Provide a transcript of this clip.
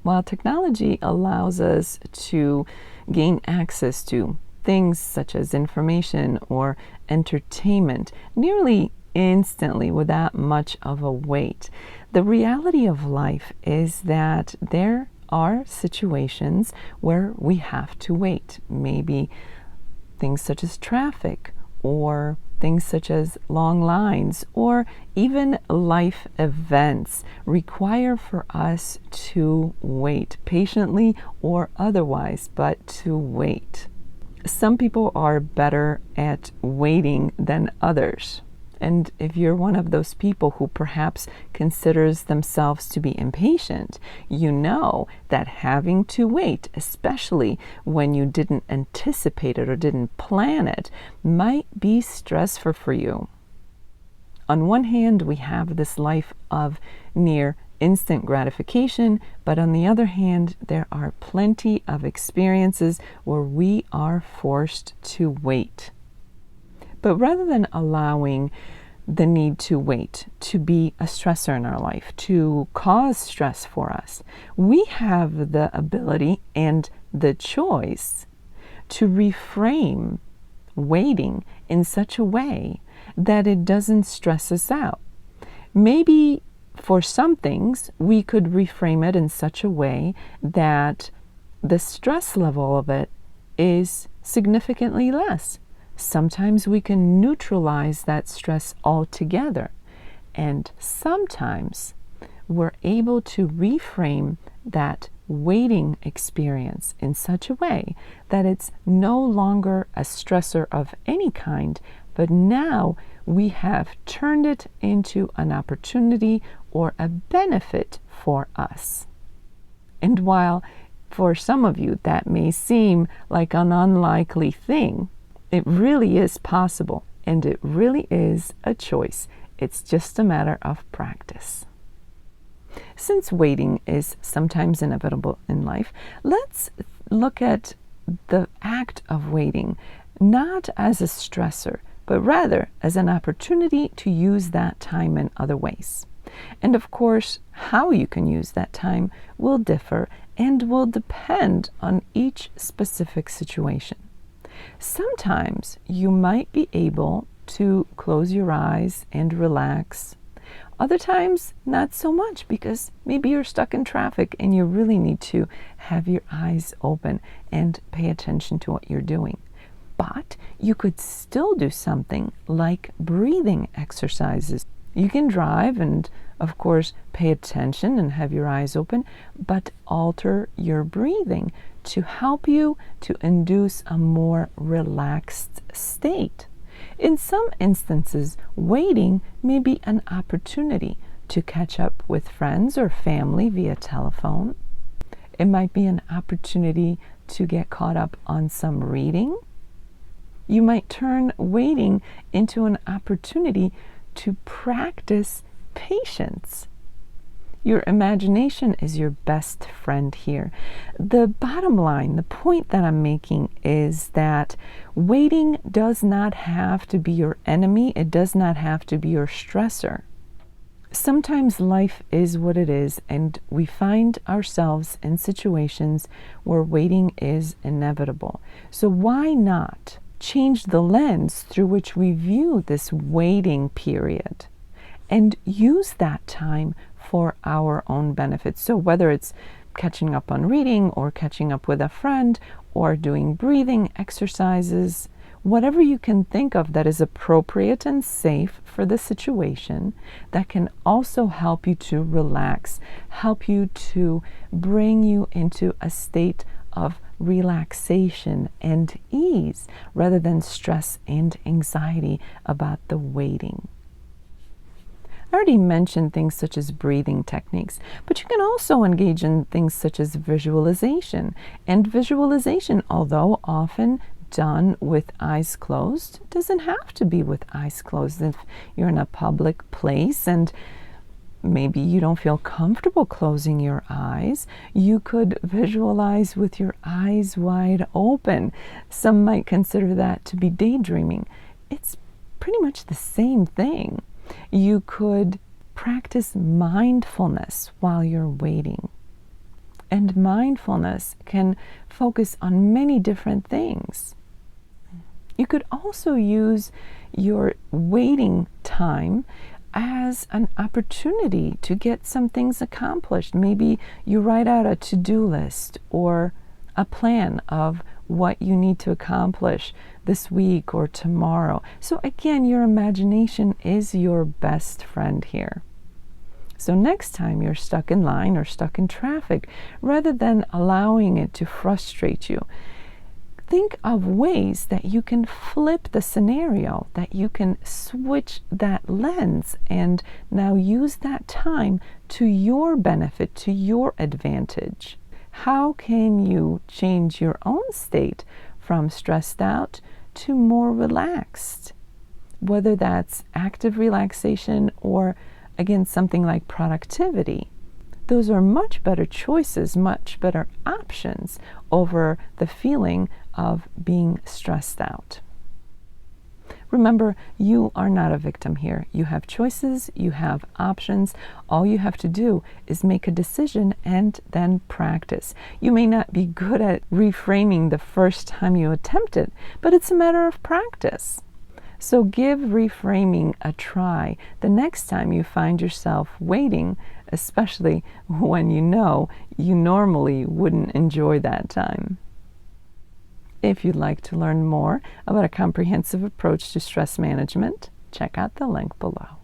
While technology allows us to gain access to things such as information or entertainment nearly instantly without much of a wait, the reality of life is that there are situations where we have to wait. Maybe things such as traffic, or things such as long lines, or even life events require for us to wait patiently or otherwise, but to wait. Some people are better at waiting than others. And if you're one of those people who perhaps considers themselves to be impatient, you know that having to wait, especially when you didn't anticipate it or didn't plan it, might be stressful for you. On one hand, we have this life of near instant gratification, but on the other hand, there are plenty of experiences where we are forced to wait. But rather than allowing the need to wait to be a stressor in our life, to cause stress for us, we have the ability and the choice to reframe waiting in such a way that it doesn't stress us out. Maybe for some things, we could reframe it in such a way that the stress level of it is significantly less. Sometimes we can neutralize that stress altogether, and sometimes we're able to reframe that waiting experience in such a way that it's no longer a stressor of any kind, but now we have turned it into an opportunity or a benefit for us. And while for some of you that may seem like an unlikely thing, it really is possible, and it really is a choice. It's just a matter of practice. Since waiting is sometimes inevitable in life, let's look at the act of waiting not as a stressor, but rather as an opportunity to use that time in other ways. And of course, how you can use that time will differ and will depend on each specific situation. Sometimes you might be able to close your eyes and relax. Other times, not so much, because maybe you're stuck in traffic and you really need to have your eyes open and pay attention to what you're doing. But you could still do something like breathing exercises. You can drive and, of course, pay attention and have your eyes open, but alter your breathing to help you to induce a more relaxed state. In some instances, waiting may be an opportunity to catch up with friends or family via telephone. It might be an opportunity to get caught up on some reading. You might turn waiting into an opportunity to practice patience. Your imagination is your best friend here. The bottom line, the point that I'm making is that waiting does not have to be your enemy. It does not have to be your stressor. Sometimes life is what it is, and we find ourselves in situations where waiting is inevitable. So why not change the lens through which we view this waiting period and use that time for our own benefit? So whether it's catching up on reading or catching up with a friend or doing breathing exercises, whatever you can think of that is appropriate and safe for the situation, that can also help you to relax, help you to bring you into a state of relaxation and ease rather than stress and anxiety about the waiting. I already mentioned things such as breathing techniques, but you can also engage in things such as visualization. And visualization, although often done with eyes closed, doesn't have to be with eyes closed. If you're in a public place and maybe you don't feel comfortable closing your eyes, you could visualize with your eyes wide open. Some might consider that to be daydreaming. It's pretty much the same thing. You could practice mindfulness while you're waiting. And mindfulness can focus on many different things. You could also use your waiting time as an opportunity to get some things accomplished. Maybe you write out a to-do list or a plan of what you need to accomplish this week or tomorrow. So again, your imagination is your best friend here. So next time you're stuck in line or stuck in traffic, rather than allowing it to frustrate you, think of ways that you can flip the scenario, that you can switch that lens and now use that time to your benefit, to your advantage. How can you change your own state from stressed out to more relaxed? Whether that's active relaxation or, again, something like productivity. Those are much better choices, much better options over the feeling of being stressed out. Remember, you are not a victim here. You have choices, you have options. All you have to do is make a decision and then practice. You may not be good at reframing the first time you attempt it, but it's a matter of practice. So give reframing a try the next time you find yourself waiting, especially when you know you normally wouldn't enjoy that time. If you'd like to learn more about a comprehensive approach to stress management, check out the link below.